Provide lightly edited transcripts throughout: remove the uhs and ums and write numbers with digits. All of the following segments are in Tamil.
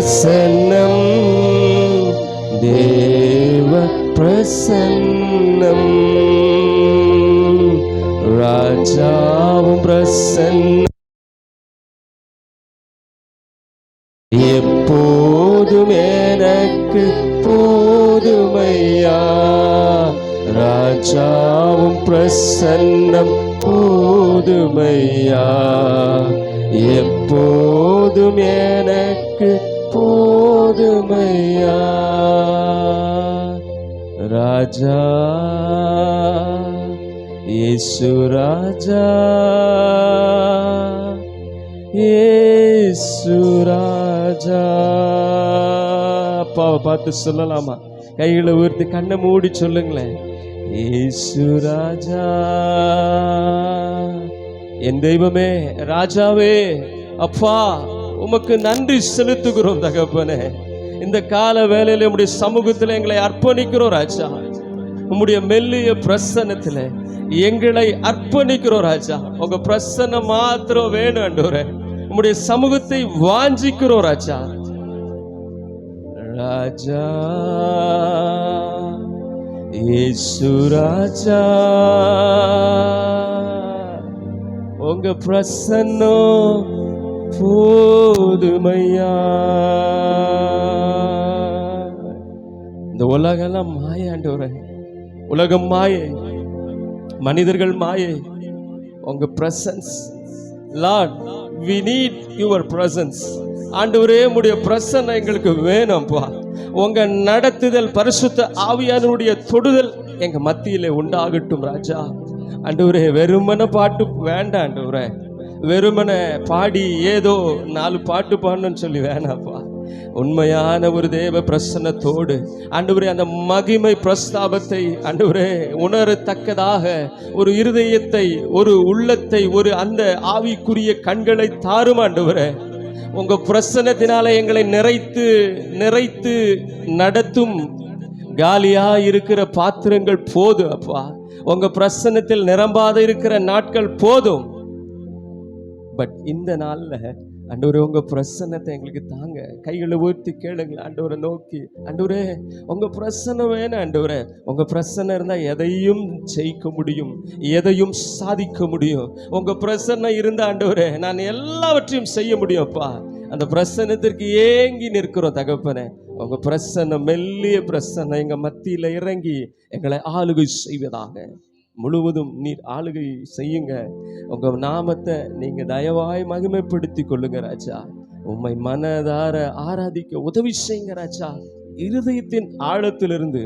பிரசன்னம், தேவ பிரசன்னம், ராஜாவும் பிரசன்னம், எப்போதும் எனக்கு போதுமையா. ராஜாவும் பிரசன்னம் போதுமையா, எப்போதும் எனக்கு போதுமையா. ராஜா இயேசு ராஜா, இயேசு ராஜா. அப்பாவை பார்த்து சொல்லலாமா? கைகளை உயர்த்தி கண்ணை மூடி சொல்லுங்களேன். இயேசு ராஜா, என் தெய்வமே, ராஜாவே, அப்பா உமக்கு நன்றி செலுத்துகிறோம் தகப்பனே. இந்த கால வேளையில உம்முடைய சமூகத்தில் எங்களை அர்ப்பணிக்கிறோம் ராஜா. உம்முடைய மெல்லிய பிரசன்னத்தில் எங்களை அர்ப்பணிக்கிறோம் ராஜா. உங்க பிரசன்னம் மாத்திரம் வேணும் ஆண்டவரே. உம்முடைய சமூகத்தை வாஞ்சிக்கிறோம் ராஜா. ராஜா இயேசு ராஜா, உங்க பிரசன்னம் போதுமையா. இந்த உலகெல்லாம் மாயாண்டவரே, உலகம் மாயை, மனிதர்கள் மாயை. உங்க presence Lord, we need your presence. ஆண்டவரே, உம்முடைய பிரசன்னம் எங்களுக்கு வேணும்பா. உங்க நடத்துதல், பரிசுத்த ஆவியானவருடைய தொடுதல் எங்க மத்தியிலே உண்டாகட்டும் ராஜா. ஆண்டவரே, வெறுமன பாட்டு வேண்டாம் ஆண்டவரே. வெறுமன பாடி ஏதோ 4 பாட்டு பாடணும்னு சொல்லி வேணாப்பா. உண்மையான ஒரு தேவ பிரசன்னத்தோடு ஆண்டவரே, அந்த மகிமை பிரஸ்தாபத்தை ஆண்டவரே உணரத்தக்கதாக ஒரு இருதயத்தை, ஒரு உள்ளத்தை, ஒரு அந்த ஆவிக்குரிய கண்களை தாரும் ஆண்டவரே. உங்க பிரசன்னத்தினால எங்களை நிறைத்து நிறைத்து நடத்தும். காலியா இருக்கிற பாத்திரங்கள் போதும் அப்பா. உங்க பிரசன்னத்தில் நிரம்பாத இருக்கிற நாட்கள் போதும். பட் இந்த நாள்ல ஆண்டவரே, உங்க பிரசன்னத்தை எங்களுக்கு தாங்க. கைகளை உயர்த்தி கேளுங்க ஆண்டவரை நோக்கி. ஆண்டவரே, உங்க பிரசன்னம் வேணும் ஆண்டவரே. உங்க பிரசன்னம் இருந்தா எதையும் ஜெயிக்க முடியும், எதையும் சாதிக்க முடியும். உங்க பிரசன்னம் இருந்தா ஆண்டவரே, நான் எல்லாவற்றையும் செய்ய முடியும் அப்பா. அந்த பிரசன்னத்திற்கு ஏங்கி நிற்கிறோம் தகப்பனே. உங்க பிரசன்னம், மெல்லிய பிரசன்னம் எங்க மத்தியில இறங்கி எங்களை ஆளுகை செய்வதாக. முழுவதும் நீர் ஆளுகை செய்யுங்க. உங்க நாமத்தை நீங்க தயவாய் மகிமைப்படுத்தி கொள்ளுங்க ராஜா. உம்மை மனதார ஆராதிக்க உதவி செய்யுங்க ராஜா. இருதயத்தின் ஆழத்திலிருந்து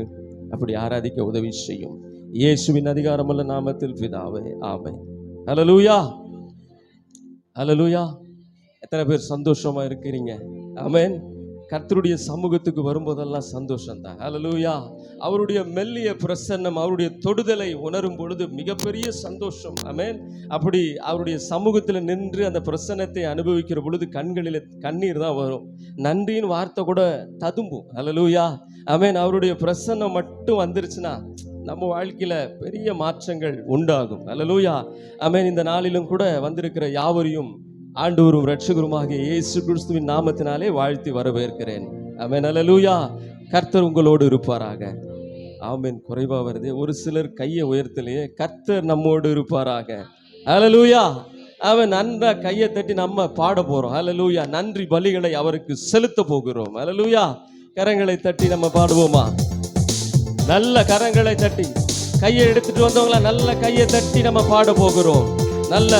அப்படி ஆராதிக்க உதவி செய்யும். இயேசுவின் அதிகாரமுள்ள நாமத்தில் பிதாவே, ஆமென். ஹல்லேலூயா, ஹல்லேலூயா. எத்தனை பேர் சந்தோஷமா இருக்கிறீங்க? ஆமென். கர்த்தருடைய சமூகத்துக்கு வரும்போதெல்லாம் சந்தோஷம் தான். ஹல்லேலூயா. அவருடைய மெல்லிய பிரசன்னம், அவருடைய தொடுதலை உணரும் பொழுது மிகப்பெரிய சந்தோஷம். ஆமென். அப்படி அவருடைய சமூகத்தில் நின்று அந்த பிரசன்னத்தை அனுபவிக்கிற பொழுது கண்களில் கண்ணீர் தான் வரும். நன்றியின் வார்த்தை கூட ததும்பும். ஹல்லேலூயா, ஆமென். அவருடைய பிரசன்னம் மட்டும் வந்துருச்சுன்னா நம்ம வாழ்க்கையில பெரிய மாற்றங்கள் உண்டாகும். ஹல்லேலூயா, ஆமென். இந்த நாளிலும் கூட வந்திருக்கிற யாவரையும் ஆண்டவரும் இரட்சகருமாகிய இயேசு கிறிஸ்துவின் நாமத்தினாலே வாழ்த்தி வரவேற்கிறேன். ஆமென். ஹல்லேலூயா. கர்த்தர் உங்களோடு இருப்பாராக. ஆமென். குறைவா வருது, ஒரு சிலர் கையை உயர்த்தலையே. கர்த்தர் நம்மோடு இருப்பாராக. ஹல்லேலூயா. அவன் நன்றா கையை தட்டி நம்ம பாட போறோம். ஹல்லேலூயா. நன்றி பலிகளை அவருக்கு செலுத்த போகிறோம். ஹல்லேலூயா. கரங்களை தட்டி நம்ம பாடுவோமா? நல்ல கரங்களை தட்டி, கையை எடுத்துட்டு வந்தவங்கள நல்ல கையை தட்டி நம்ம பாட போகிறோம். நல்ல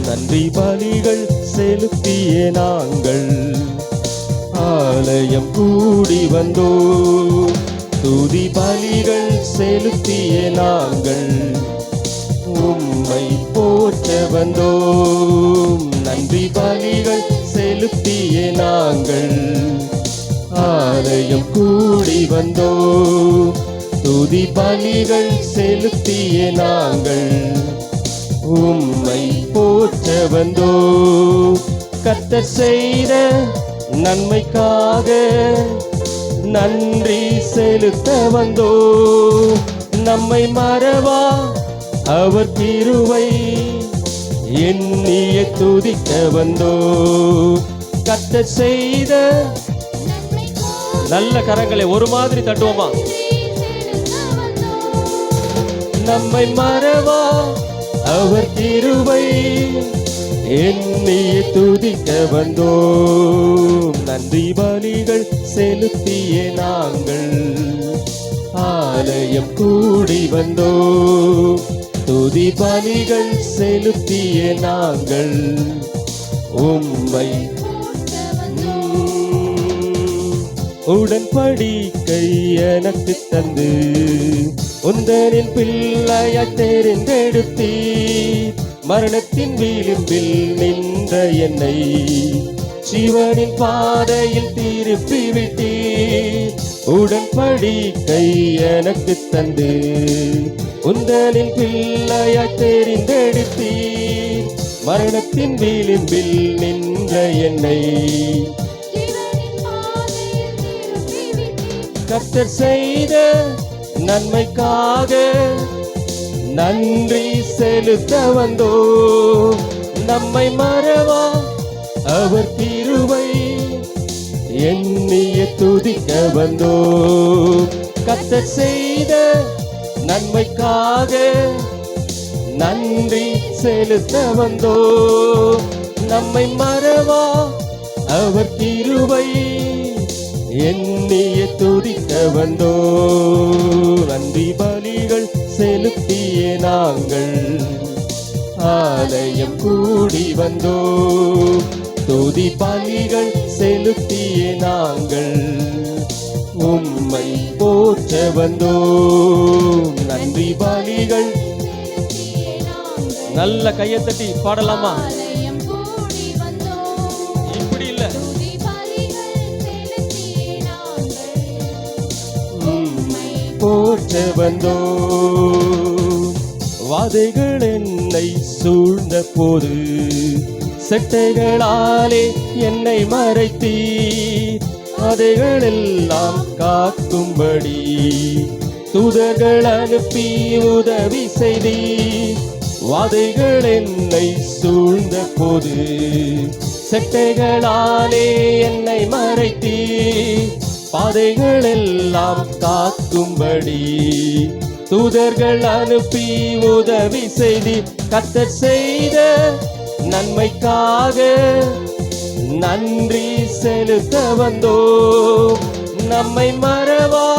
நன்றி பலிகள் செலுத்திய நாங்கள் ஆலயம் கூடி வந்தோம். துதி பலிகள் செலுத்திய நாங்கள் உம்மை போற்ற வந்தோம். நன்றி பலிகள் செலுத்திய நாங்கள் ஆலயம் கூடி வந்தோம். துதி பலிகள் செலுத்திய நாங்கள் உம்மை போற்ற வந்தோம். கர்த்தர் செய்த நன்மைக்காக நன்றி செலுத்த வந்தோம். நம்மை மறவா அவர் கிருபை எண்ணிய துதிக்க வந்தோ. கர்த்தர் செய்த நல்ல கரங்களை ஒரு மாதிரி தட்டுவோமா? நம்மை மறவா அவர் கிருபை எண்ணிய துதிக்க வந்தோம். நன்றி பலிகள் செலுத்திய நாங்கள் ஆலயம் கூடி வந்தோம். துதி பலிகள் செலுத்திய நாங்கள் உம்மை உடன்படிக்கை எனக்கு தந்து உந்தனின் பிள்ளையாய் தெரிந்தெடுத்தீர். மரணத்தின் விளிம்பில் நின்ற என்னை ஜீவனின் பாதையில் திருப்பி விட்டீர். உடன்படிக்கை எனக்கு தந்து உந்தனின் பிள்ளையாய் தெரிந்தெடுத்தீர். மரணத்தின் விளிம்பில் நின்ற என்னை கர்த்தர் செய்த நன்மைக்காக நன்றி செலுத்த வந்தோ. நம்மை மறவா அவர் கிருபை எண்ணிய துதிக்க வந்தோ. கர்த்தர் செய்த நன்மைக்காக நன்றி செலுத்த வந்தோ. நம்மை மறவா அவர் கிருபை எண்ணிய துதிக்க வந்தோ. நன்றி பலிகள் செலுத்திய நாங்கள் ஆலயம் கூடி வந்தோ. துதி பலிகள் செலுத்திய நாங்கள் உம்மை போற்ற வந்தோ. நன்றி பலிகள் நல்ல கையத்தட்டி பாடலாமா? இப்படி இல்ல, போற்ற வந்தோ. வாதைகள் என்னை சூழ்ந்த போது செட்டைகளாலே என்னை மறைத்தீர். வாதைகள் எல்லாம் காக்கும்படி தூதர்கள் அனுப்பி உதவி செய்தீர். வாதைகள் என்னை சூழ்ந்த போது செட்டைகளாலே என்னை மறைத்தீர். பாதைகள் எல்லாம் காக்கும்படி தூதர்கள் அனுப்பி உதவி செய்தி. கர்த்தர் செய்த நன்மைக்காக நன்றி செலுத்த வந்தோ. நம்மை மறவா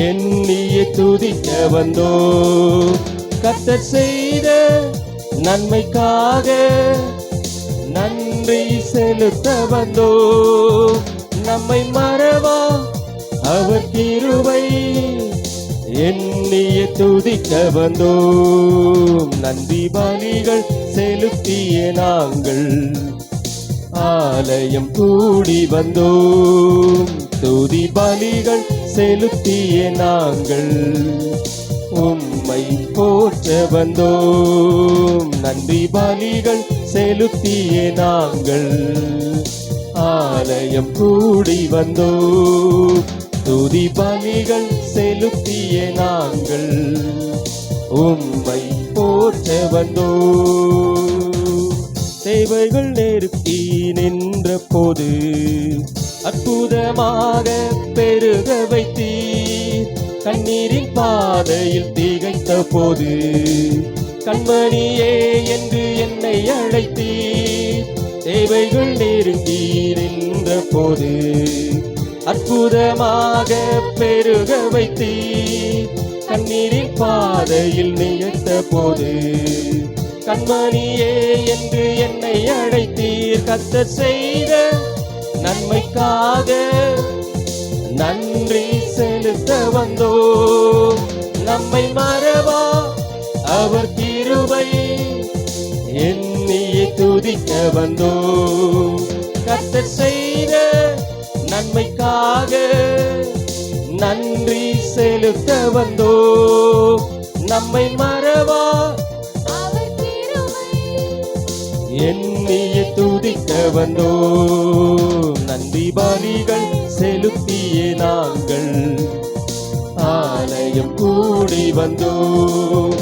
எண்ணிய துதிக்க வந்தோ. கர்த்தர் செய்த நன்மைக்காக நன்றி செலுத்த வந்தோ. நம்மை மறவா அவர் கிருபை எண்ணிய துதிக்க வந்தோ. நன்றி பலிகள் செலுத்திய நாங்கள் ஆலயம் கூடி வந்தோம். துதி பலிகள் செலுத்திய நாங்கள் உம்மை போற்ற வந்தோம். நன்றி பலிகள் செலுத்திய நாங்கள் ஆலயம் கூடி வந்தோம். துதி பலிகள் செலுத்திய நாங்கள் உம்மை போற்ற வந்தோம். தேவைகள் நெருக்கி நின்ற போது அற்புதமாக பெருக வைத்தீர். கண்ணீரின் பாதையில் திகைத்த போது கண்மணியே என்று என்னை அழைத்தீர். தேவைகள் நெருங்கி நின்ற போது அற்புதமாக பெருக வைத்தீர். கண்ணீரின் பாதையில் நிகழ்த்த போது கண்மணியே என்று என்னை அழைத்தீர். கர்த்தர் செய்த நன்மைக்காக நன்றி செலுத்த வந்தோ. நம்மை மறவா அவர் கிருபை எண்ணிய துதிக்க வந்தோ. கர்த்தர் செய்த நன்மைக்காக நன்றி செலுத்த வந்தோ. நம்மை மறவா எண்ணிய துதிக்க வந்தோ. நன்றி பலிகள் செலுத்திய நாங்கள் ஆலயம் ஆலயம் கூடி வந்தோம்,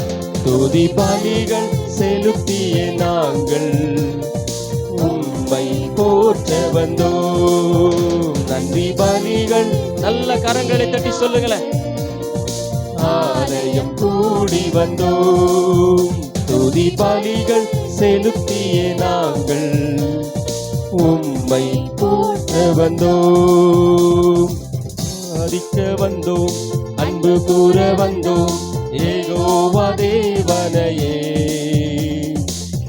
துதி பலிகள் செலுத்திய நாங்கள் உம்மை போற்ற வந்தோம். நன்றி பலிகள், நல்ல கரங்களை தட்டி சொல்லுங்களேன். ஆலயம் கூடி வந்தோம், துதி பலிகள் செலுத்திய நாங்கள் உம்மை போற்ற வந்தோம். ஆதிக்க வந்தோம், அன்பு கூற வந்தோம், யெகோவா தேவனையே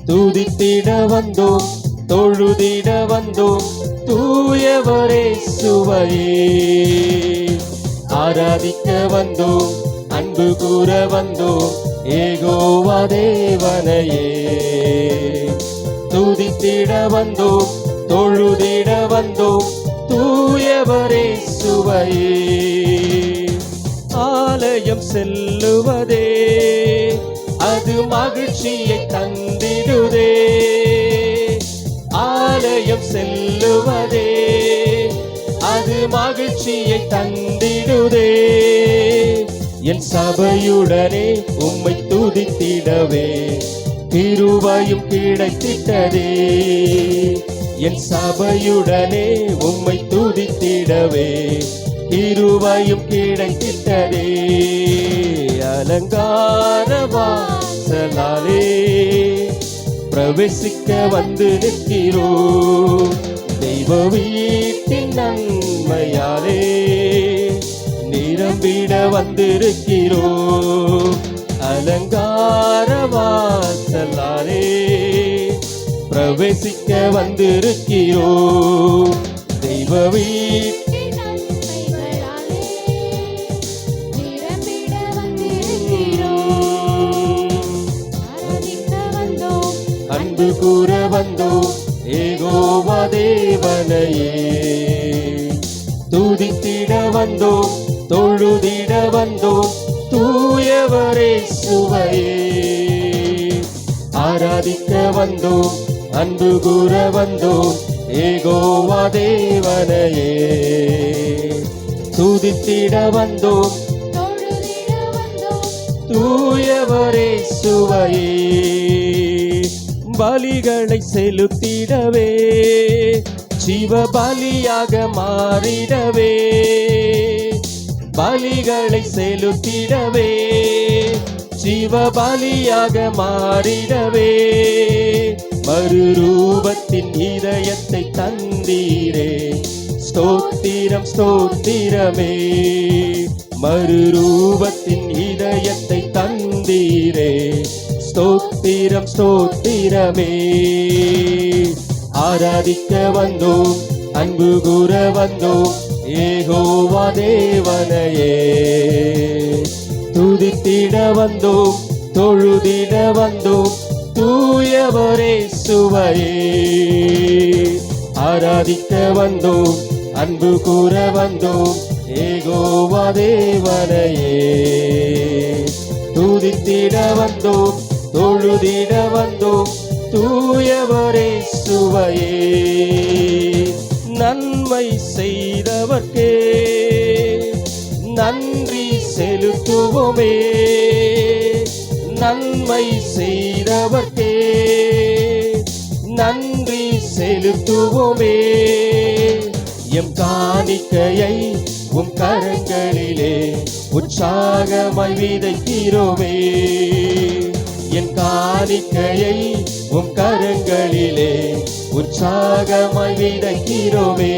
துதித்திட வந்தோம், தொழுதிட வந்தோம், தூயவரே சுவையே. ஆராதிக்க வந்தோம், அன்பு கூற வந்தோம், யெகோவா தேவனையே துதித்திட வந்தோம், தொழுதிட வந்தோம், தூயவரே சுவையே. ஆலயம் செல்லுவதே அது மகிழ்ச்சியை தந்திடுதே, ஆலயம் செல்லுவதே அது மகிழ்ச்சியை தந்திடுதே. என் சபையுடனே உம்மை துதித்திடவே கிருபையும் கிடைத்திட்டதே. என் சபையுடனே உம்மை துதித்திடவே கிருபையும் கிடைத்திட்டதே. அலங்கார வாசலாலே பிரவேசிக்க வந்து நிற்கிறோம், தெய்வ வீட்டின் நன்மையாலே நிரம்பிட வந்திருக்கிறோம். அலங்கார வாசலாலே பிரவேசிக்க வந்திருக்கிறோம், தெய்வ வீட்டின் நன்மைகளாலே நிரம்பிட வந்திருக்கிறோம். ஆராதிக்க வந்தோம், அன்பு கூற வந்தோம், யெகோவா தேவனையே துதித்திட வந்தோம், தொழுதிட வந்தோம், தூயவரே சுவையே. ஆராதிக்க வந்தோம், அன்பு கூற வந்தோம், யெகோவா தேவனையே துதித்திட வந்தோம், தொழுதிட வந்தோம், தூயவரே சுவையே. பலிகளை செலுத்திடவே ஜீவ பலியாக மாறிடவே, பலிகளை செலுத்திடவே ஜீவ பலியாக மாறிடவே, மறுரூபத்தின் இதயத்தை தந்தீரே, ஸ்தோத்திரம் ஸ்தோத்திரமே. மறுரூபத்தின் இதயத்தை தந்தீரே, ஸ்தோத்திரம் ஸ்தோத்திரமே. ஆராதிக்க வந்தோம், அன்பு கூற வந்தோம், யெகோவா தேவனையே துதித்திட வந்தோம், தொழுதிட வந்தோம், தூயவரே சுவையே. ஆராதிக்க வந்தோம், அன்பு கூற வந்தோம், யெகோவா தேவனையே துதித்திட வந்தோம், தொழுதிட வந்தோம், தூயவரே சுவையே. நன்மை செய்தவர்க்கே நன்றி செலுத்துவோமே, நன்மை செய்தவர்க்கே நன்றி செலுத்துவோமே. எம் காணிக்கையை உம் கரங்களிலே உற்சாகமாய் விதைக்கிறோமே, என் காணிக்கையை உம் கரங்களிலே உற்சாகமாய் விதைக்கிறோமே.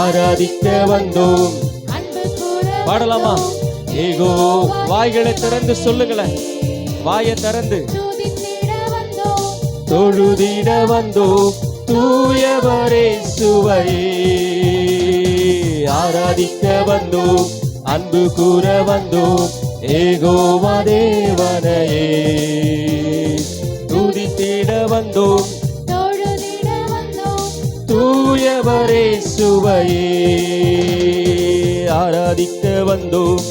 ஆராதிக்க வந்தோம், பாடலாமா? ஏகோ வாய்களை திறந்து சொல்லுங்களேன், வாயை திறந்து தொழுதிட வந்தோம், தூயவரே சுவையே. ஆராதிக்க வந்தோம், அன்பு கூற வந்தோம், யெகோவா தேவனையே துதித்திட வந்தோம், தொழுதிட வந்தோம், தூயவரே சுவையே. ஆராதிக்க வந்தோம்,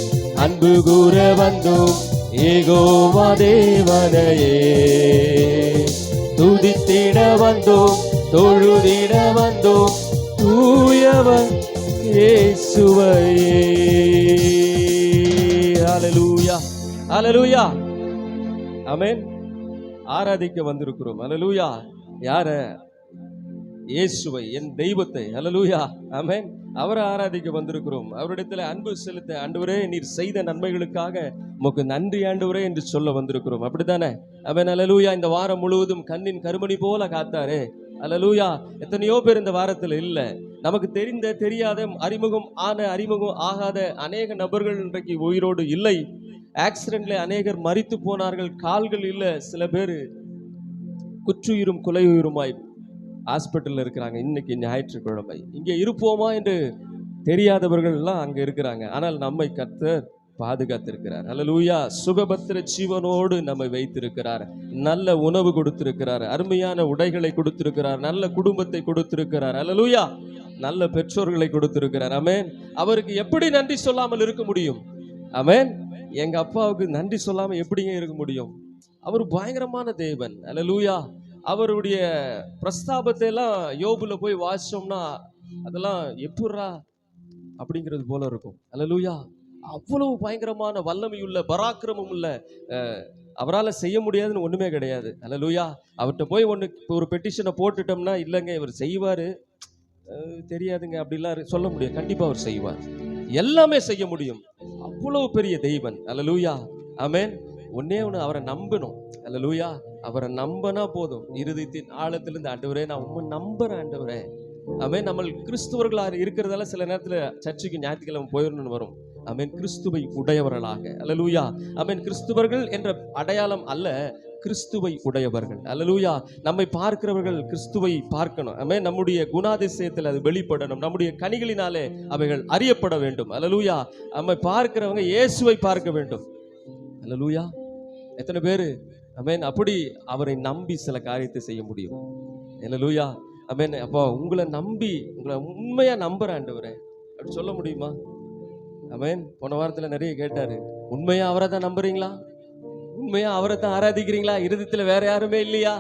அன்பு கூற வந்தோம், யெகோவா தேவனையே துதித்திட வந்தோம், தொழுதிட வந்தோம், தூயவர் இயேசுவையே. ஹல்லேலூயா. ஆமென். ஆராதிக்க வந்திருக்கிறோம். ஹல்லேலூயா. யார? இயேசுவை, என் தெய்வத்தை. ஹல்லேலூயா. ஆமென். அவரை ஆராதிக்க வந்திருக்கிறோம். அவரிடத்தில் அன்பு செலுத்த, ஆண்டவரே நீர் செய்த நன்மைகளுக்காக உமக்கு நன்றி ஆண்டவரே என்று சொல்ல வந்திருக்கிறோம். அப்படித்தானே? ஆமென். ஹல்லேலூயா. இந்த வாரம் முழுவதும் கண்ணின் கருமணி போல காத்தாரே. ஹல்லேலூயா. எத்தனையோ பேர் இந்த வாரத்தில் இல்ல. நமக்கு தெரிந்த தெரியாத அறிமுகம் ஆன அறிமுகம் ஆகாத அநேக நபர்கள் இன்றைக்கு உயிரோடு இல்லை. ஆக்சிடென்ட்ல அநேகர் மரித்து போனார்கள். கால்கள் இல்ல. சில பேர் குற்றுயிரும் குலையுயிருமாய் ஹாஸ்பிட்டல்ல இருக்கிறாங்க. இன்னைக்கு ஞாயிற்றுக்கிழமை இங்கே இருப்போமா என்று தெரியாதவர்கள் எல்லாம் அங்க இருக்கிறாங்க. ஆனால் நம்மை கர்த்தர் பாதுகாத்திருக்கிறார். ஹல்லேலூயா. சுகபத்திர ஜீவனோடு நம்மை வைத்திருக்கிறார். நல்ல உணவு கொடுத்திருக்கிறார். அருமையான உடைகளை கொடுத்திருக்கிறார். நல்ல குடும்பத்தை கொடுத்திருக்கிறார். ஹல்லேலூயா. நல்ல பெற்றோர்களை கொடுத்திருக்கிறார். ஆமென். அவருக்கு எப்படி நன்றி சொல்லாமல் இருக்க முடியும்? ஆமென். எங்க அப்பாவுக்கு நன்றி சொல்லாம எப்படிங்க இருக்க முடியும்? அவர் பயங்கரமான தேவன். ஹல்லேலூயா. அவருடைய பிரஸ்தாபத்தை எல்லாம் யோபுல போய் வாசிச்சோம்னா அதெல்லாம் எப்படிரா அப்படிங்கிறது போல இருக்கும். ஹல்லேலூயா. அவ்வளவு பயங்கரமான வல்லமையுள்ள பராக்கிரமம் உள்ள, அவரால் செய்ய முடியாதுன்னு ஒண்ணுமே கிடையாது. ஹல்லேலூயா. அவர்கிட்ட போய் ஒரு பெட்டிஷனை போட்டுட்டோம்னா, இல்லைங்க இவர் செய்வாரு, தெரியாதுங்க அப்படிலாம் சொல்ல முடியும். கண்டிப்பா அவர் செய்வார். எல்லாமே செய்ய முடியும். அவ்வளவு பெரிய தெய்வன். ஹல்லேலூயா. ஆமென். ஒன்னே ஒன்று, அவரை நம்பணும். ஹல்லேலூயா. அவரை நம்பினா போதும். இருதயத்தின் ஆழத்திலிருந்து, ஆண்டவரே நான் உண்மை நம்புறேன் ஆண்டவரே. ஆமென். நம்ம கிறிஸ்துவர்களாக இருக்கிறதால சில நேரத்தில் சர்ச்சுக்கு ஞாயிற்றுக்கிழமை போயிடணும்னு வரும். ஆமென். கிறிஸ்துவை உடையவர்களாக. ஹல்லேலூயா. ஆமென். கிறிஸ்துவர்கள் என்ற அடையாளம் அல்ல, கிறிஸ்துவை உடையவர்கள். ஹல்லேலூயா. நம்மை பார்க்கிறவர்கள் கிறிஸ்துவை பார்க்கணும். ஆமென். நம்முடைய குணாதிசயத்தில் அது வெளிப்படணும். நம்முடைய கனிகளினாலே அவைகள் அறியப்பட வேண்டும். ஹல்லேலூயா. நம்மை பார்க்கிறவங்க இயேசுவை பார்க்க வேண்டும். ஹல்லேலூயா. எத்தனை பேரு ஆமென் அப்படி அவரை நம்பி சில காரியத்தை செய்ய முடியும்? ஹல்லேலூயா. ஆமென். அப்போ உங்களை நம்பி, உங்களை உண்மையா நம்புறேன் ஆண்டவரே அப்படி சொல்ல முடியுமா? ஆமென். போன வாரத்துல நிறைய கேட்டாரு, உண்மையா அவரை தான் நம்புறீங்களா? உண்மையா அவரை தான் ஆராதிக்கிறீங்களா? இருதயத்துல வேற யாருமே இல்லையா?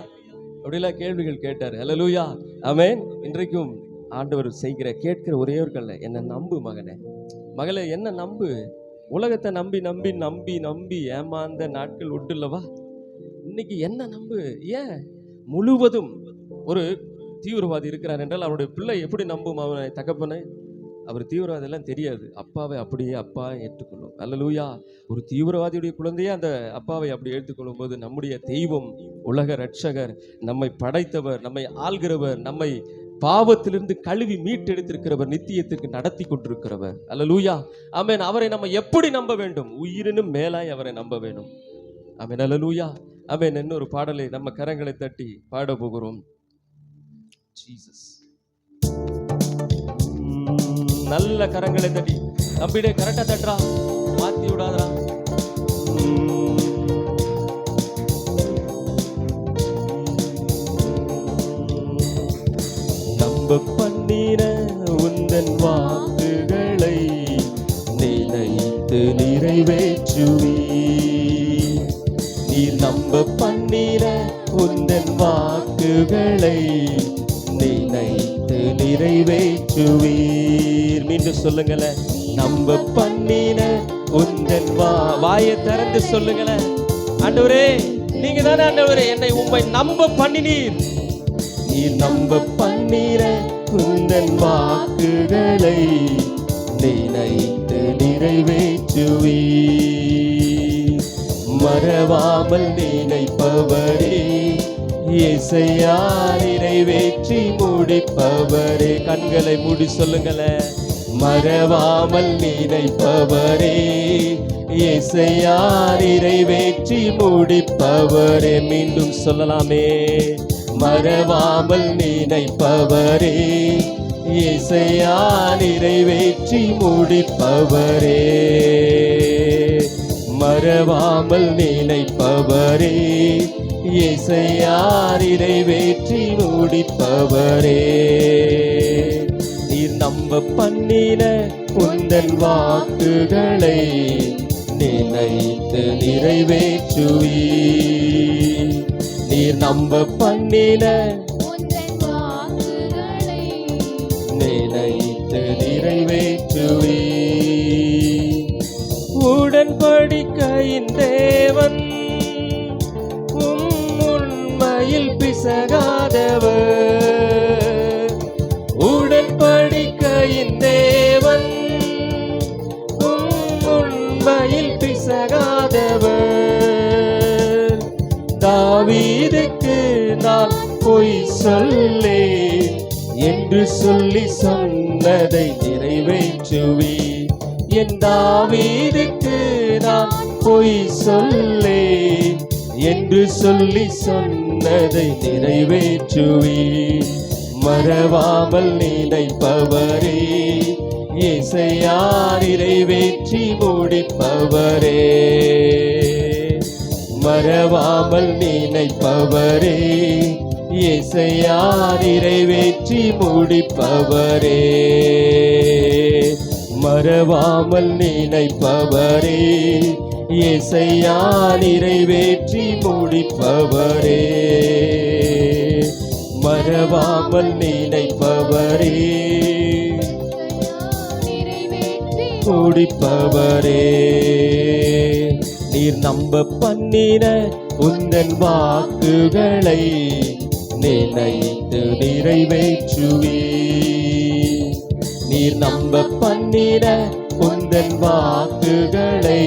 அப்படிலாம் கேள்விகள் கேட்டாரு. ஹல்லேலூயா. ஆமென். இன்றைக்கும் ஆண்டவர் செய்கிற கேட்கிற ஒரே ஒரு கல்ல, என்ன நம்பு மகனே, மகளே, என்ன நம்பு. உலகத்தை நம்பி நம்பி நம்பி நம்பி ஏமாந்த நாட்கள் உண்டுல்லவா? இன்னைக்கு என்ன நம்பு. ஏன் முழுவதும் ஒரு தீவிரவாதி இருக்கிறார் என்றால் அவருடைய பிள்ளை எப்படி நம்பும் அவனை தகப்பனை? அவர் தீவிரவாதி எல்லாம் தெரியாது. அப்பாவை அப்படியே அப்பா ஏற்றுக்கொள்ளும். ஹல்லேலூயா. ஒரு தீவிரவாதியுடைய குழந்தையே அந்த அப்பாவை அப்படி ஏற்றுக்கொள்ளும் போது, நம்முடைய தெய்வம், உலக ரட்சகர், நம்மை படைத்தவர், நம்மை ஆள்கிறவர், நம்மை பாவத்திலிருந்து கழுவி மீட்டெடுத்திருக்கிறவர், நித்தியத்திற்கு நடத்தி கொண்டிருக்கிறவர். ஹல்லேலூயா. ஆமென். அவரை நம்ம எப்படி நம்ப வேண்டும்? உயிரினும் மேலாய் அவரை நம்ப வேண்டும். ஆமென். ஹல்லேலூயா. ஆமென். இன்னொரு பாடலை நம்ம கரங்களை தட்டி பாட போகிறோம். ஜீசஸ். நல்ல கரங்களை தட்டி தம்பிடே, கரெக்டா தட்டுறா, மாத்தி விடாதா. நம்ப பண்ணின உந்தன் வாக்குகளை நினைத்து நிறைவேற்றுவி. நீர் நம்ப பண்ணின உந்தன் வாக்குகளை நினைத்து நிறைவேற்றுவீர். மீண்டும் சொல்லுங்களேன். நம்ப பண்ணின உந்தன் வாயை திறந்து சொல்லுங்களேன். ஆண்டவரே, நீங்க தானே ஆண்டவரே என்னை உம்மை நம்ப பண்ணினீர். நீர் நம்ப பண்ணின உந்தன் வாக்குகளை நினைத்து நிறைவேற்றுவீர். மறவாமல் நினைப்பவரே, இயேசையா நிறைவேற்றி முடிப்பவரே. கண்களை மூடி சொல்லுங்களேன். மறவாமல் நினைப்பவரே, இயேசையா நிறைவேற்றி முடிப்பவரே. மீண்டும் சொல்லலாமே. மறவாமல் நினைப்பவரே, இயேசையா நிறைவேற்றி முடிப்பவரே. மறவாமல் நினைப்பவரே, இயேசையா நிறைவேற்றி முடிப்பவரே. நீர் நம்ப பண்ணின உந்தன் வாக்குகளை நினைத்து நிறைவேற்றுவீர். நீர் நம்ப பண்ணின உந்தன் வாக்குகளை நினைத்து நிறைவேற்றுவீர். உடன்படிக்கை உடன்படிக்கையின் தேவன், உண்மையில் பிசகாதவர். உடன்படிக்கையின் தேவன், உண்மையில் பிசகாதவர். தாவீதுக்கு நான் பொய் சொல்லே என்று சொல்லி சொன்னதை நிறைவேற்றுவி. என் தாவீதுக்கு நான் பொய் சொல்லே என்று சொல்லி சொன்னதை நிறைவேற்றுவி. மறவாமல் நினைப்பவரே, இசையா நிறைவேற்றி முடிப்பவரே. மறவாமல் நினைப்பவரே, இசையா நிறைவேற்றி முடிப்பவரே. மறவாமல் நினைப்பவரே, இசையா நிறைவேற்றி முடிப்பவரே. மறவாமல் நினைப்பவரே, முடிப்பவரே. நீர் நம்ப பண்ணின உந்தன் வாக்குகளை நினைத்து நிறைவேற்றுவி. நீர் நம்ப பண்ணின உந்தன் வாக்குகளை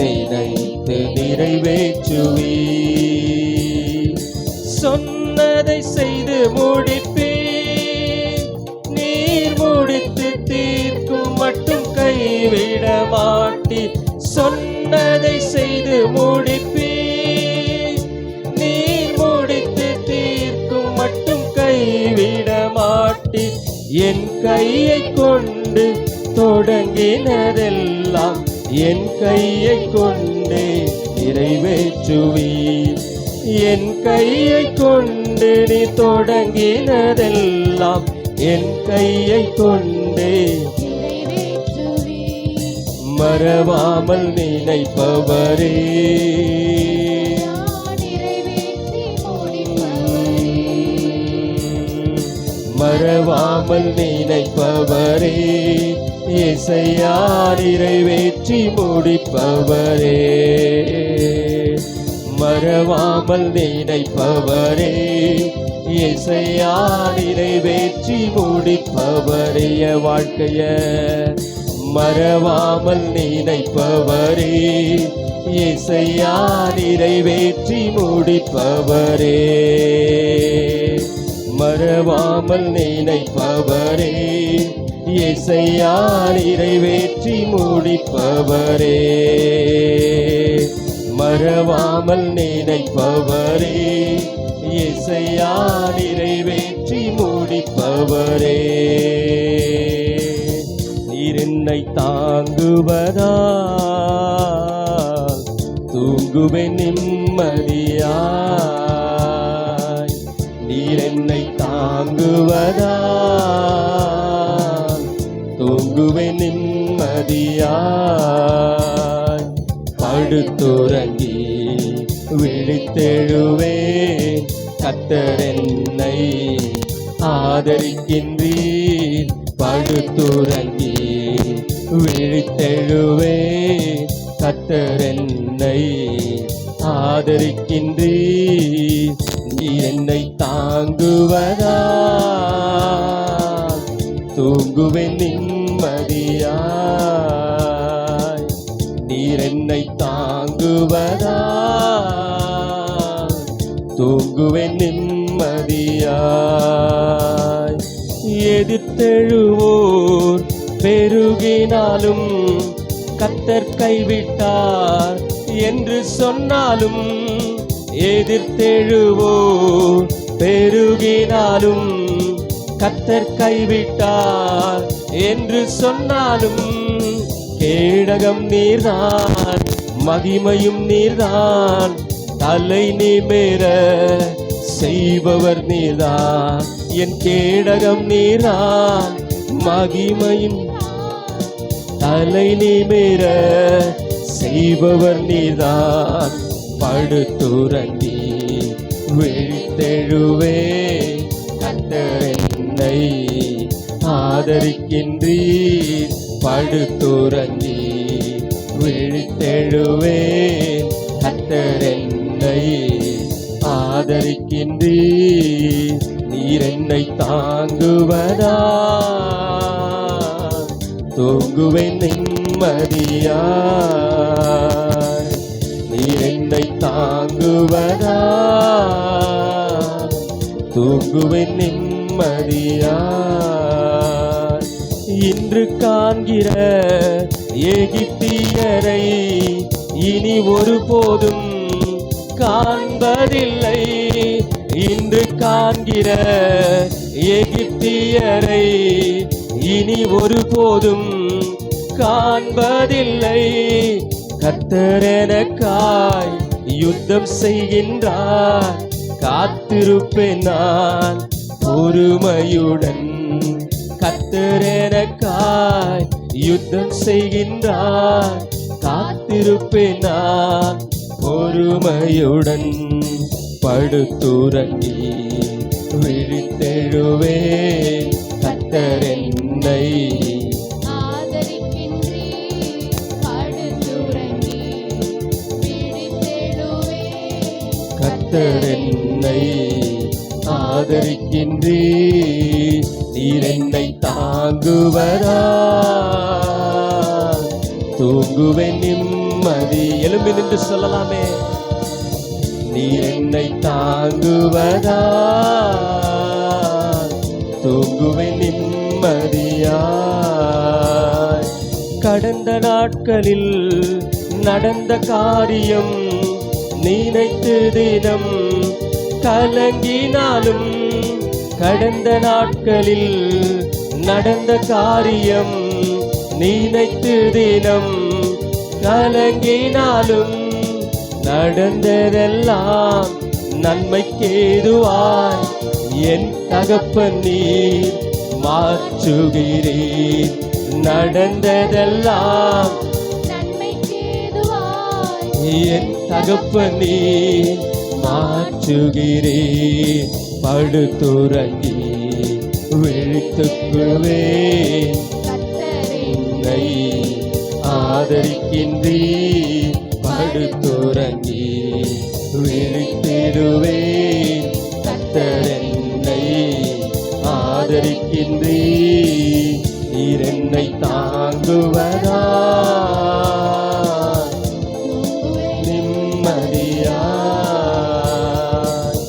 நினைத்து நிறைவேற்றுவி. சொன்னதை செய்து முடிப்பி. நீர் முடித்து தீர்க்கும் மட்டும் கைவிட மாட்டீர். சொன்னதை செய்து முடிப்பி. நீர் முடித்து தீர்க்கும் மட்டும் கைவிட மாட்டீர். என் கையை கொண்டு தொடங்கினதெல்லாம் என் கையை கொண்டு நிறைவேற்றுவீர். என் கையை கொண்டு நீ தொடங்கினதெல்லாம் என் கையை கொண்டு மறவாமல் நினைப்பவரே. மறவாமல் நினைப்பவரே, இசையா நிறைவேற்றி முடிப்பவரே. மறவாமல் நினைப்பவரே, இசையா நிறைவேற்றி முடிப்பவரே. வாழ்க்கைய மறவாமல் நினைப்பவரே, இசையா நிறைவேற்றி முடிப்பவரே. மறவாமல் நினைப்பவரே, இசையா நிறைவேற்றி முடிப்பவரே. மறவாமல் நினைப்பவரே, இசையா நிறைவேற்றி முடிப்பவரே. நீர் என்னை தாங்குவதால் தூங்குவேன் நிம்மதியாய். நீர் என்னை தாங்குவதால் தூங்குவேன் நிம்மதியாய். படுத்துறங்கி விழித்தெழுவேன், கர்த்தர் என்னை ஆதரிக்கின்றீர். படுத்துறங்கி விழித்தெழுவேன், கர்த்தர் என்னை ஆதரிக்கின்றீர். நீ என்னை தாங்குவதால் தூங்குவேன் நிம்மதியாய். நீர் என்னை தாங்குவதால் தூங்குவேன் நிம்மதியாய். எதிர்த்தெழுவோர் பெருகினாலும் கர்த்தர் கைவிட்டார் என்று சொன்னாலும், எதிர்த்தெழுவோர் பெருகினாலும் கர்த்தர் கைவிட்டார் என்று சொன்னாலும், கேடகம் நீர்தான் மகிமையும் நீர்தான், தலை நிமிர செய்பவர் நீர்தான். என் கேடகம் நீர்தான் மகிமையும் தலை நிமிர செய்பவர் நீர்தான். படுத்துறங்கி விழித்தெழுவே, கர்த்தர் என்னை ஆதரிக்கின்றீர். படுத்துறங்கி விழித்தெழுவேன். கர்த்தர் என்னை ஆதரிக்கின்றீர், நீர் என்னை தாங்குவதா, தூங்குவேன் நிம்மதியாய். நீர் என்னை தாங்குவதா, தூங்குவேன் நிம்மதியாய். இன்று காண்கிற எகிப்தியரை இனி ஒருபோதும் காண்பதில்லை. இன்று காண்கிற எகிப்தியரை இனி ஒருபோதும் காண்பதில்லை. கர்த்தர் எனக்காய் யுத்தம் செய்கின்றார், காத்திருப்பேன் நான் பொறுமையுடன். கர்த்தர் எனக்காய் யுத்தம் செய்கின்றார், காத்திருப்பேன் நான் பொறுமையுடன். படுத்துறங்கி விழித்தெழுவேன். கர்த்தர் என்னை கர்த்தர் என்னை ஆதரிக்கின்றீர், நீர் என்னை தாங்குவதா, தூங்குவேன் நிம்மதி. எழும்பி நின்று சொல்லலாமே. நீர் என்னை தாங்குவதா, தூங்குவேன் நிம்மதியாய். கடந்த நாட்களில் நடந்த காரியம் நினைத்து தினம் கலங்கினாலும், கடந்த நாட்களில் நடந்த காரியம் நினைத்து தினம் கலங்கினாலும், நடந்ததெல்லாம் நன்மைக்கேதுவாய் என் தகப்பன் நீர் மாற்றுகிறீர். நடந்ததெல்லாம் என் தகப்பன் நீர் மாற்றுகிறீர். படுத்துறங்கி விழித்துக்கொள்வேன். என்னை ஆதரிக்கின்றீர். படுத்துறங்கி விழித்திடுவேன். கர்த்தர் என்னை ஆதரிக்கின்றீர், நீர் என்னை தாங்குவதா, நிம்மதியாய்.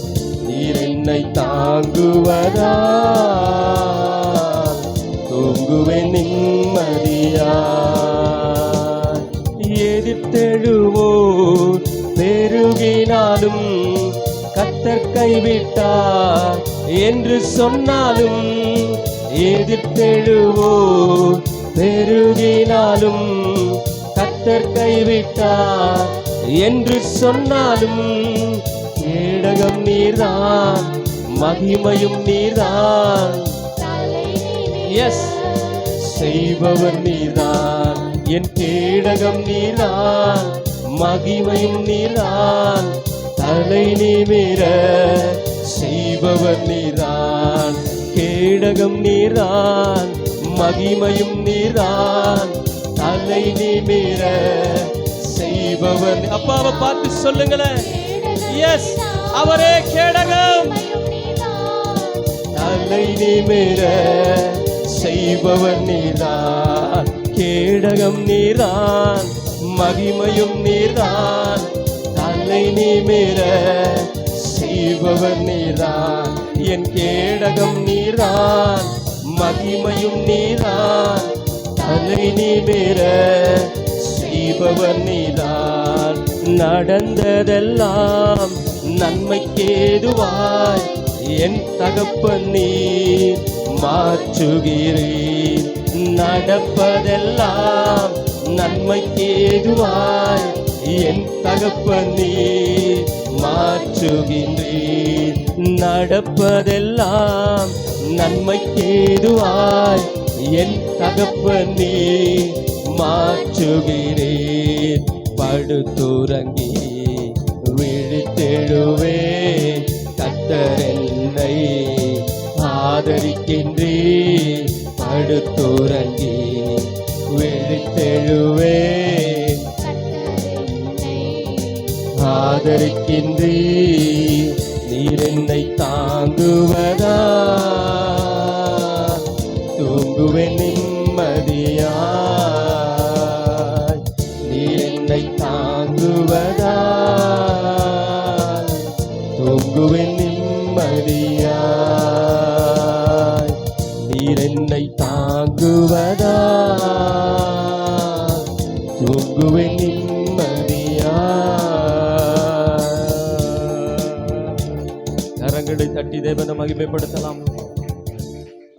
நீர் என்னை தாங்குவதா, தூங்குவேன் நிம்மதியாய். எதிர்த்தெழுவோர் பெருகினாலும், கர்த்தர் கைவிட்டார் என்று சொன்னாலும், எதிர்த்தெழுவோர் பெருகினாலும், கர்த்தர் கைவிட்டார் என்று சொன்னாலும், கேடகம் நீர்தான், மகிமையும் நீர்தான். எஸ், செய்பவர் நீர்தான். என் கேடகம் நீர்தான், மகிமையும் நீர்தான். தலை நிமிர செய்பவர் நீர்தான். கேடகம் நீர்தான், மகிமையும் நீர்தான். தலை நிமிர செய்பவர். அப்பாவை பார்த்து சொல்லுங்களேன். எஸ், அவரே கேடகம். தலை நிமிர செய்பவர் நீர்தான். கேடகம் நீர்தான், மகிமையும் நீர்தான். தலை நிமிர செய்பவர் நீர்தான். என் கேடகம் நீர்தான், மகிமையும் நீர்தான். தலை நிமிர செய்பவர் நீர்தான். நடந்ததெல்லாம் நன்மைக்கேதுவாய் என் தகப்பன் நீர் மாற்றுகிறீர். நடப்பதெல்லாம் நன்மைக்கேதுவாய் என் தகப்பன் நீர் மாற்றுகின்றீர். நடப்பதெல்லாம் நன்மைக்கேதுவாய் என் தகப்பன் நீர் மாற்றுகிறீர். படுத்துறங்கி விழித்தெழுவேன். கர்த்தர் என்னை ஆதரிக்கின்றீர். படுத்துறங்கி விழித்தெழுவேன். ஆதரிக்கின்றீர். நீர் என்னை தாங்குவதா, தூங்குவேன் நிம்மதியாய். நீர் என்னை தாங்குவதா, தூங்குவேன் நிம்மதியாய். நீர் என்னை தாங்குவதா, தூங்குவேன் கரங்களை தட்டி தேவனை மகிமைப்படுத்தலாம்.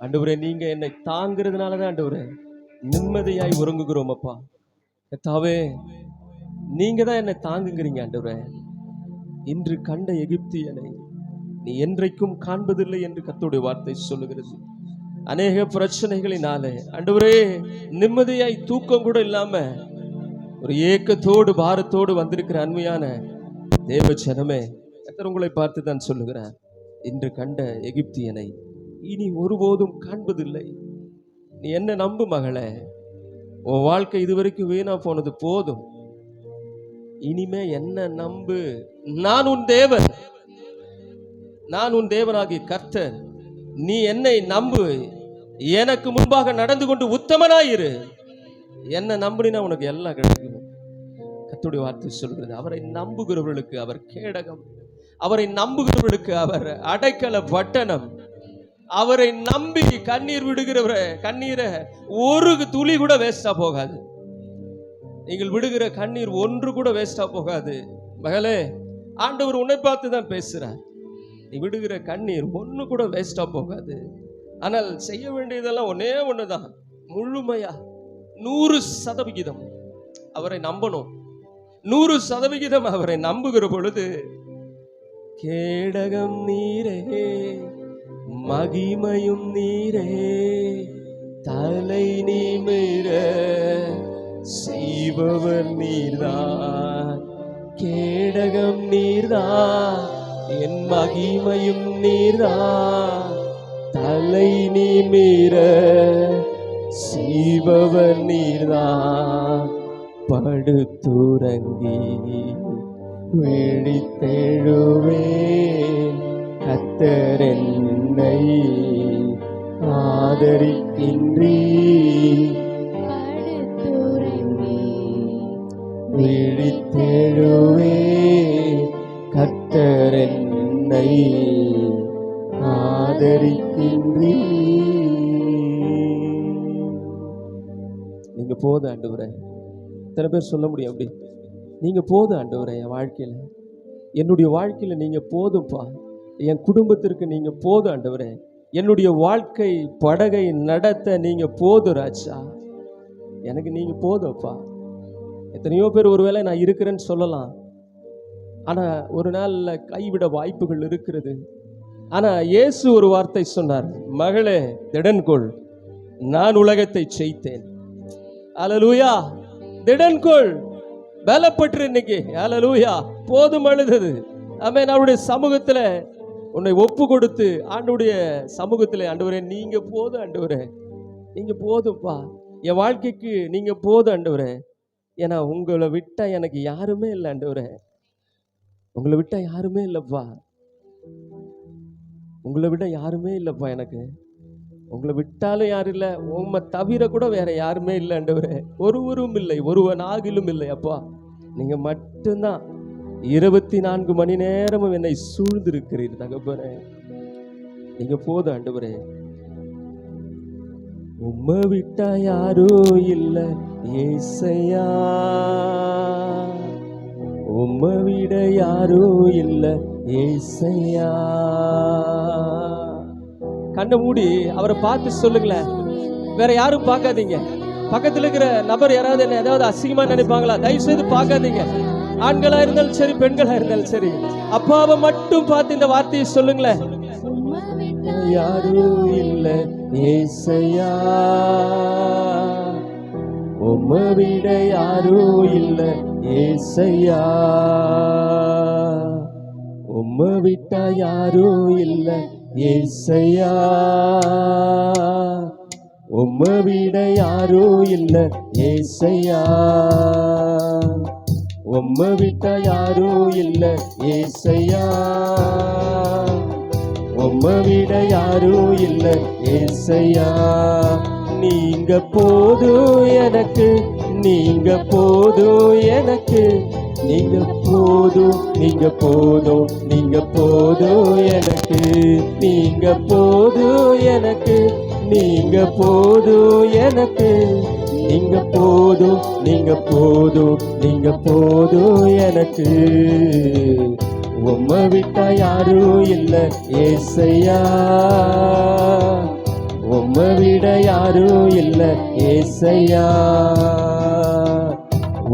ஆண்டவரே, நீங்க என்னை தாங்கிறதுனாலதான் ஆண்டவரே நிம்மதியாய் உறங்குகிறோம் அப்பா. கர்த்தாவே, நீங்க தான் என்னை தாங்குங்கிறீங்க ஆண்டவரே. இன்று கண்ட எகிப்தியனை நீ என்றைக்கும் காண்பதில்லை என்று கர்த்தருடைய வார்த்தை சொல்லுகிறது. அநேக பிரச்சனைகளினாலே ஆண்டவரே நிம்மதியாய் தூக்கம் கூட இல்லாம ஒரு ஏக்கத்தோடு பாரத்தோடு வந்திருக்கிற அன்மையான தேவ ஜனமே, கர்த்தர் உங்களை பார்த்து தான் சொல்லுகிறார், இன்று கண்ட எகிப்தியனை இனி ஒருபோதும் காண்பதில்லை. நீ என்ன நம்பு மகளே, உன் வாழ்க்கை இதுவரைக்கும் வீணா போனது போதும். இனிமே என்ன நம்பு. நான் உன் தேவன், நான் உன் தேவனாகிய கர்த்தர். நீ என்னை நம்பு, எனக்கு முன்பாக நடந்து கொண்டு உத்தமனாயிரு. என்ன நம்பினா உனக்கு எல்லாம் கிடைக்கும். கர்த்தருடைய வார்த்தை சொல்கிறது, அவரை நம்புகிறவர்களுக்கு அவர் கேடகம், அவரை நம்புகிறவர்களுக்கு அவர் அடைக்கல பட்டணம். அவரை நம்பி கண்ணீர் விடுகிறவர கண்ணீரை ஒரு துளி கூட வேஸ்டா போகாது. நீங்கள் விடுகிற கண்ணீர் ஒன்று கூட வேஸ்டா போகாது. மகளே, ஆண்டவர் உன்னை பார்த்து தான் பேசுறார். நீ விடுகிற கண்ணீர் ஒன்று கூட வேஸ்டா போகாது. ஆனால் செய்ய வேண்டியதெல்லாம் ஒன்னே ஒண்ணுதான், முழுமையா 100% அவரை நம்பணும். 100% அவரை நம்புகிற பொழுது கேடகம் நீரே, மகிமையும் நீரே, தலை நிமிர செய்பவர் நீர்தான். கேடகம் நீர்தான், என் மகிமையும் நீர்தான், தலை நிமிர செய்பவர் நீர்தான். படுத்துறங்கி விழித்தெழுவேன், கர்த்தர் என்னை ஆதரிக்கின்றீர். விழித்தெழுவேன், கர்த்தர் என்னை ஆதரிக்கின்றீர். நீங்க போதும் ஆண்டவரே. எத்தனை பேர் சொல்ல முடியும் அப்படி? நீங்க போதும் ஆண்டவரே, என் வாழ்க்கையில, என்னுடைய வாழ்க்கையில நீங்க போதும்பா. என் குடும்பத்திற்கு நீங்க போதும் ஆண்டவரே. என்னுடைய வாழ்க்கை படகை நடத்த நீங்க போதும் ராஜா. எனக்கு நீங்க போதும்ப்பா. எத்தனையோ பேர் ஒருவேளை நான் இருக்கிறேன்னு சொல்லலாம், ஆனா ஒரு நாள்ல கைவிட வாய்ப்புகள் இருக்கிறது. ஆனா இயேசு ஒரு வார்த்தை சொன்னார், மகளே திடன்கொள், நான் உலகத்தை ஜெயித்தேன். அல்லேலூயா. திடன்கொள், பலப்பற்று. இன்னைக்கு அல்லேலூயா. போதும் அழுதது. ஆமென். அவருடைய சமூகத்துல உன்னை ஒப்பு கொடுத்து ஆண்டவருடைய சமூகத்துல, ஆண்டவரே நீங்க போதும் ஆண்டவரே, நீங்க போதும்பா, என் வாழ்க்கைக்கு நீங்க போதும் ஆண்டவரே. ஏன்னா உங்களை விட்டா எனக்கு யாருமே இல்லை ஆண்டவரே. உங்களை விட்டா யாருமே இல்லைப்பா. உங்களை விட யாருமே இல்லைப்பா எனக்கு. உங்களை விட்டாலும் யாரும் இல்லை, உண்மை தவிர கூட வேற யாருமே இல்லை ஆண்டவரே. ஒருவரும் இல்லை, ஒருவன் ஆகிலும் இல்லை அப்பா. நீங்க மட்டும்தான் 24 மணி நேரமும் என்னை சூழ்ந்திருக்கிறீர் தகப்பனே. நீங்க போதும் ஆண்டவரே. உம்மை விட்டா யாரும் இல்லை ஏசையா, உம்மை விட யாரும் இல்லை ஏசையா. கண்ணை மூடி அவரை பார்த்து சொல்லுங்களேன். வேற யாரும் பார்க்காதீங்க. பக்கத்தில் இருக்கிற நபர் யாராவது என்ன ஏதாவது அசிங்கமா நினைப்பாங்களா? தயவு செய்து பார்க்காதீங்க. ஆண்களா இருந்தாலும் சரி, பெண்களா இருந்தாலும் சரி, அப்பாவை மட்டும் பார்த்து இந்த வார்த்தையை சொல்லுங்களேன். யாரும் இல்லை ஏசையா, உம்மை விட யாரும் இல்லை ஏசையா, உம்மை விட்டா யாரும் இல்லை ஏசையா, உம்மை விட யாரும் இல்லை ஏசையா, உம்மை விட்டா யாரும் இல்ல ஏசையா, உம்மை விட யாரும் இல்ல ஏசையா. நீங்க போதும் எனக்கு, நீங்க போதும் எனக்கு, நீங்க போதும், நீங்க போதும், நீங்க போதும் எனக்கு, நீங்க போதும் எனக்கு, நீங்க போதும் எனக்கு, நீங்க போதும், நீங்க போதும், நீங்க போதும் எனக்கு. உம்மை விட்டா யாரும் இல்ல ஏசையா, உம்மை விட யாரும் இல்ல ஏசையா,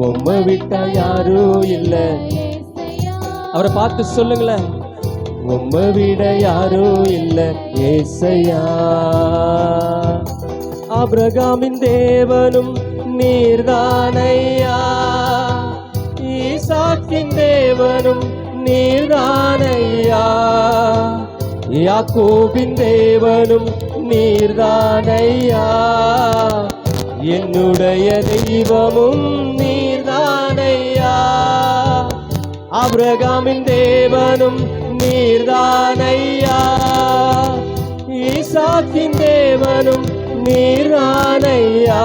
உம்மை விட்டா யாரும் இல்ல. அவரை பார்த்து சொல்லுங்களேன், உம்மை விட யாரும் இல்ல ஏசையா. ஆபிரகாமின் தேவனும் நீர்தானையா, ஈசாக்கின் தேவனும் நீர்தானையா, யாக்கோபின் தேவனும் நீர்தானையா, என்னுடைய தெய்வமும் நீர்தானையா. ஆபிரகாமின் தேவனும் நீர்தானையா, ஈசாக்கின் தேவனும் நீர்தானையா,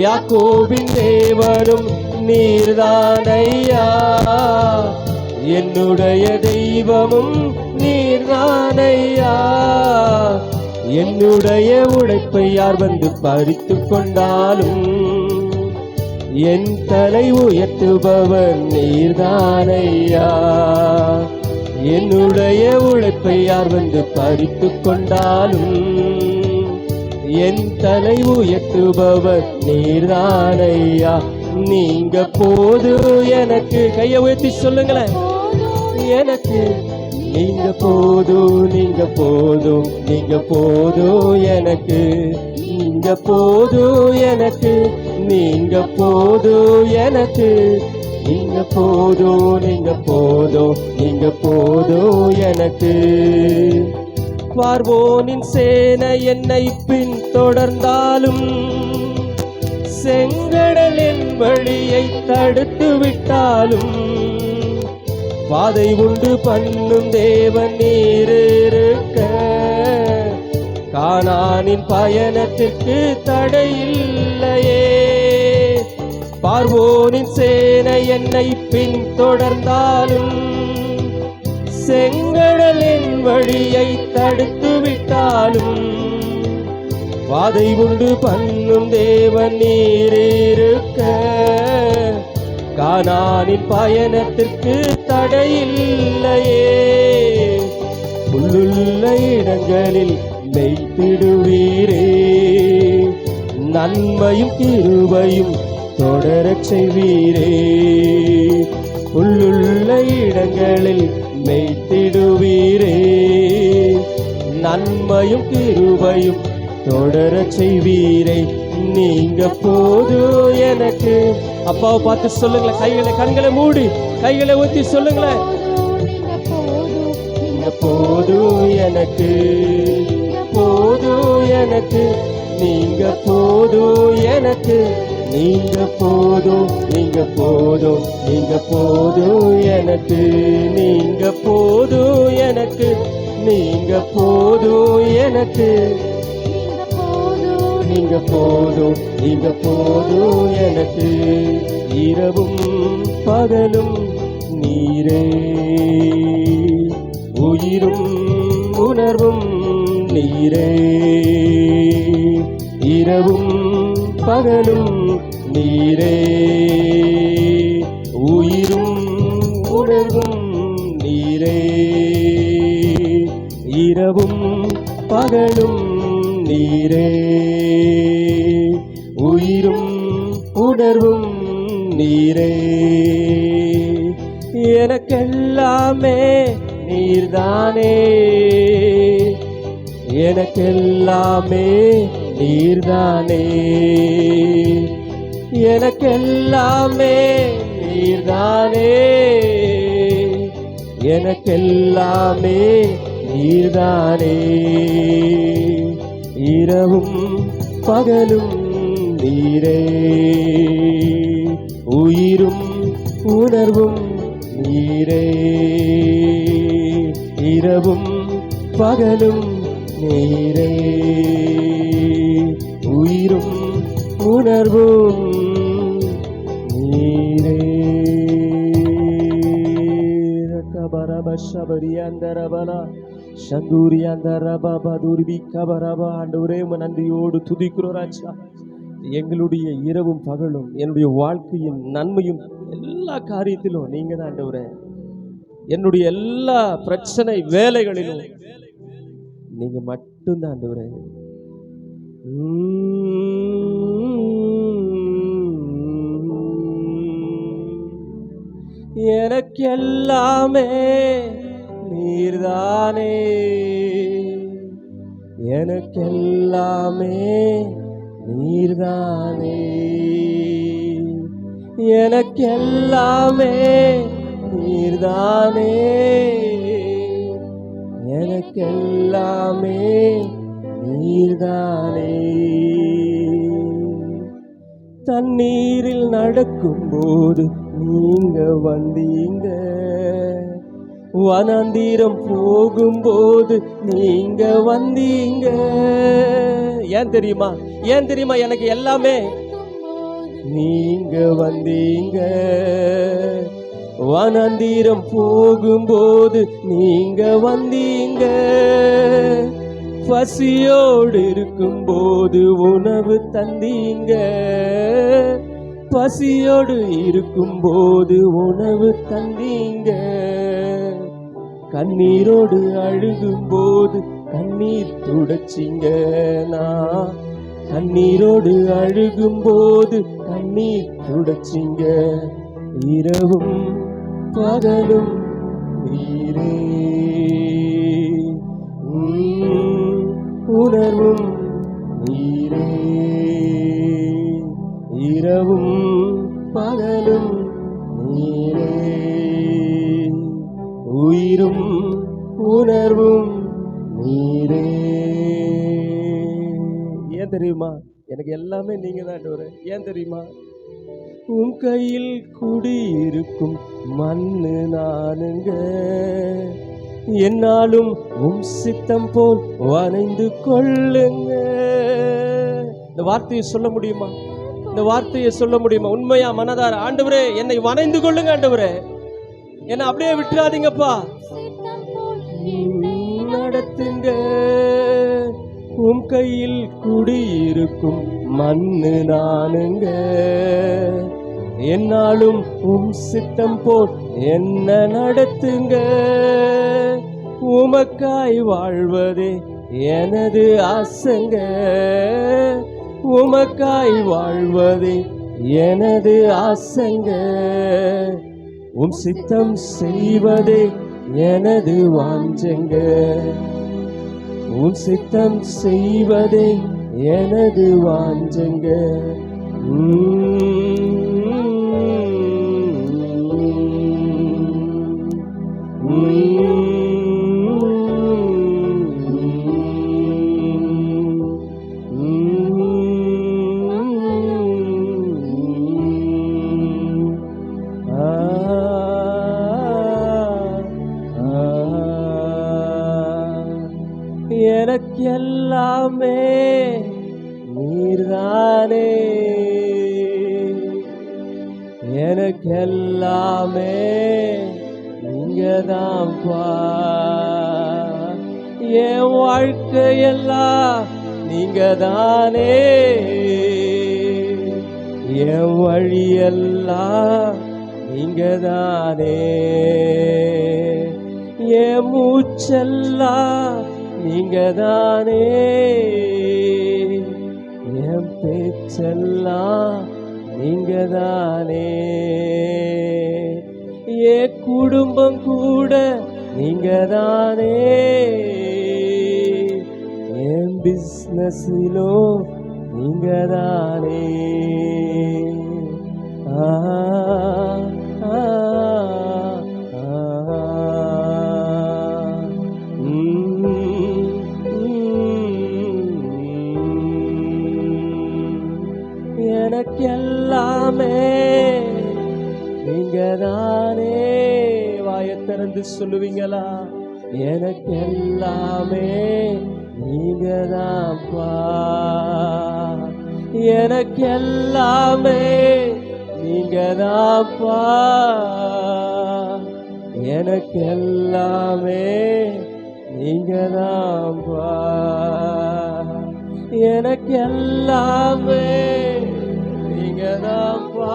யாக்கோபின் தேவனும் நீர்தானையா, என்னுடைய தெய்வமும் நீர்தானையா. என்னுடைய உழைப்பை யார் வந்து பறித்து கொண்டாலும் என் தலை உயர்த்துபவர் நீர்தானையா. என்னுடைய உழைப்பை யார் வந்து பறித்து கொண்டாலும் என் தலை உயர்த்துபவர் நீர்தானையா. நீங்க போதும் எனக்கு, கையை உயர்த்தி சொல்லுங்களேன், எனக்கு நீங்க போதும், நீங்க போதும், நீங்க போதும் எனக்கு, நீங்க போதும் எனக்கு, நீங்க போதும் எனக்கு, நீங்க போதும், நீங்க போதும், நீங்க போதும் எனக்கு. பார்வோனின் சேனை என்னை பின்தொடர்ந்தாலும் செங்கடலின் வழியை தடுத்து விட்டாலும் பாதை உண்டு பண்ணும் தேவன் நீரிருக்க கானானின் பயணத்திற்கு தடையில்லையே. பார்வோனின் சேனை என்னை பின்தொடர்ந்தாலும் செங்கடலின் வழியை தடுத்து விட்டாலும் பாதை உண்டு பண்ணும் தேவன் நீரிருக்க கானானின் பயணத்திற்கு தடையில்லையே. புல்லுள்ள இடங்களில் மேய்த்திடுவீரே, நன்மையும் கிருபையும் தொடரச் செய்வீரே. புல்லுள்ள இடங்களில் மேய்த்திடுவீரே, நன்மையும் கிருபையும் தொடரச் செய்வீரே. நீங்க போதும் எனக்கு. அப்பாவை பார்த்து சொல்லுங்களேன், கைகளை கண்களை மூடி கைகளை ஊத்தி சொல்லுங்களேன், நீங்க போதும் எனக்கு, போதும் எனக்கு, நீங்க போதும் எனக்கு, நீங்க போதும், நீங்க போதும், நீங்க போதும் எனக்கு, நீங்க போதும் எனக்கு, நீங்க போதும் எனக்கு, நீங்க போதும், நீங்க போதும் எனக்கு. இரவும் பகலும் நீரே, உயிரும் உணர்வும் நீரே. இரவும் பகலும் நீரே, உயிரும் உணர்வும் நீரே. இரவும் பகலும் நீரே, உயிரும் உணர்வும் நீரே. எனக்கெல்லாமே நீர்தானே, எனக்கெல்லாமே நீர்தானே, எனக்கெல்லாமே நீர்தானே, எனக்கெல்லாமே நீர்தானே. இரவும் பகலும் நீரே, உயிரும் உணர்வும் நீரே, இரவும் பகலும் நீரே, உயிரும் உணர்வும் நீரே. ஆண்டவரே நன்றியோடு துதிக்கிறோம் ராஜா. எங்களுடைய இரவும் பகலும் என்னுடைய வாழ்க்கையின் நன்மையும் எல்லா காரியத்திலும் நீங்க தான் ஆண்டவரே. என்னுடைய எல்லா பிரச்சனை வேலைகளிலும் நீங்க மட்டும்தான் ஆண்டவரே. எனக்கெல்லாமே நீர்தானே, எனக்கெல்லாமே நீர்தானே, எனக்கெல்லாமே நீர்தானே, எனக்கெல்லாமே நீர்தானே. தண்ணீரில் நடக்கும்போது நீங்க வந்தீங்க, வனாந்தீரம் போகும்போது நீங்க வந்தீங்க. ஏன் தெரியுமா? ஏன் தெரியுமா? எனக்கு எல்லாமே நீங்க வந்தீங்க. வனாந்தீரம் போகும்போது நீங்க வந்தீங்க. பசியோடு இருக்கும்போது உணவு தந்தீங்க. பசியோடு இருக்கும்போது உணவு தந்தீங்க. கண்ணீரோடு அழுகும்போது கண்ணீர் துடைச்சிங்க. நான் கண்ணீரோடு அழுகும்போது கண்ணீர் துடைச்சிங்க. இரவும் பகலும் நீரே, உணர்வும் நீரே, இரவும் பகலும் நீரே, உயிரும் உணர்வும் நீரே. ஏன் தெரியுமா? எனக்கு எல்லாமே நீங்க தான் ஆண்டவரே. ஏன் தெரியுமா? உன் கையில் குடியிருக்கும் மண்ணு நானுங்க, என்னாலும் உம் சித்தம் போல் வணைந்து கொள்ளுங்க. இந்த வார்த்தையை சொல்ல முடியுமா? இந்த வார்த்தையை சொல்ல முடியுமா? உண்மையா மனதார ஆண்டவரே என்னை வணைந்து கொள்ளுங்க, ஆண்டவரே என்னை அப்படியே விட்டுறாதீங்கப்பா, நடத்துங்க. உம் கையில் குடியிருக்கும் மண்ணு நானுங்க, என்னாலும் உம் சித்தம் போல் என்ன நடத்துங்க. உமக்காய் வாழ்வதே எனது ஆசைங்க, உமக்காய் வாழ்வதே எனது ஆசைங்க. உம் சித்தம் செய்வதே எனது வாஞ்சங்க, உன் சித்தம் செய்வதே எனது வாஞ்சங்க. எனக்கெல்லாமே நீர்தானே, எனக்கெல்லாமே நீங்கதான்ப்பா. என் வாழ்க்கையெல்லாம் நீங்கதானே, என் வழியெல்லாம் நீங்கதானே, என் மூச்செல்லாம் நீங்கதானே, என் பேச்செல்லாம் நீங்கதானே, என் குடும்பம் கூட நீங்கதானே, என் பிஸ்னஸிலும் நீங்கதானே. எனக்கெல்லாமே நீங்க தானே. வாயை திறந்து சொல்லுவீங்களா? எனக்கு எல்லாமே நீங்க தான்ப்பா, எனக்கு எல்லாமே நீங்க தான்ப்பா, எனக்கு எல்லாமே நீங்க தான்ப்பா, எனக்கு எல்லாமே நீங்க தான்ப்பா,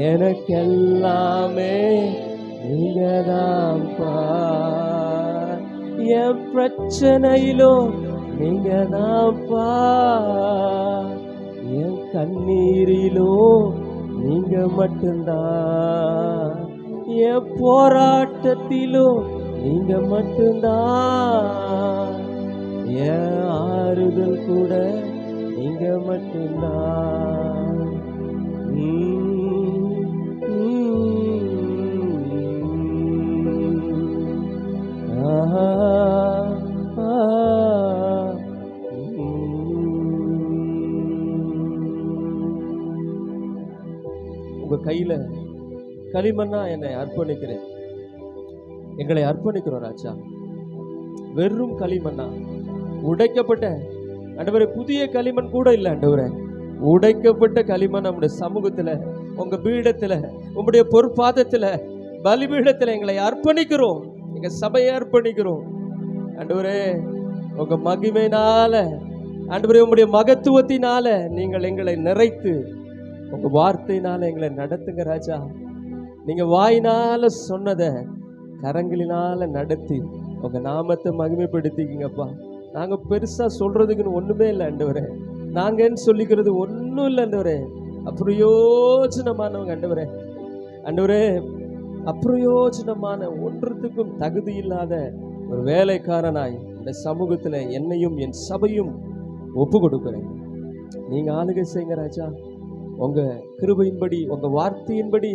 எனக்கு எல்லாமே நீங்க தான்ப்பா. என் பிரச்சனையிலும் நீங்க தான்ப்பா, என் கண்ணீரிலும் நீங்க மட்டும்தான், என் போராட்டத்திலும் நீங்க மட்டும்தான், என் ஆறுதல் கூட நீங்க மட்டும்தான். உங்க கையில களிமண்ணா என்னை அர்ப்பணிக்கிறேன், எங்களை அர்ப்பணிக்கிறோம் ராஜா. வெறும் களிமண்ணா, உடைக்கப்பட்ட ஆண்டவரே, புதிய களிமண் கூட இல்லை ஆண்டவரே, உடைக்கப்பட்ட களிமண் நம்முடைய சமூகத்துல, உங்க பீடத்துல, உங்களுடைய பொற்பாதத்துல, பலிபீடத்துல எங்களை அர்ப்பணிக்கிறோம், எங்க சபையை அர்ப்பணிக்கிறோம் ஆண்டவரே. உங்க மகிமையினால ஆண்டவரே, உங்களுடைய மகத்துவத்தினால நீங்கள் எங்களை நிறைத்து உங்க வார்த்தையினால எங்களை நடத்துங்க ராஜா. நீங்க வாயினால சொன்னதை கரங்களினால நடத்தி உங்க நாமத்தை மகிமைப்படுத்திக்கிங்கப்பா. நாங்க பெருசா சொல்றதுக்குன்னு ஒண்ணுமே இல்லை ஆண்டவரே, நாங்கன்னு சொல்லிக்கிறது ஒன்றும் இல்லை ஆண்டவரே. அப்பிரயோஜனமானவங்க ஆண்டவரே, ஆண்டவரே அப்பிரயோஜனமான ஒன்றுத்துக்கும் தகுதி இல்லாத ஒரு வேலைக்காரனாய் இந்த சமூகத்துல என்னையும் என் சபையும் ஒப்பு கொடுக்கிறேன். நீங்க ஆளுகை செய்யுங்க ராஜா. உங்க கிருபையின்படி, உங்க வார்த்தையின்படி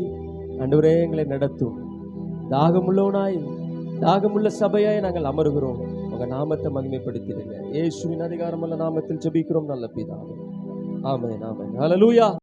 ஆண்டவரே எங்களை நடத்தும். தாகமுள்ளவனாய், தாகமுள்ள சபையாய் நாங்கள் அமருகிறோம். உங்க நாமத்தை மகிமைப்படுத்திடுங்க. இயேசுவின் அதிகாரமுள்ள நாமத்தில் ஜெபிக்கிறோம் நல்ல பிதாவே. ஆமென், ஆமென். ஹல்லேலூயா.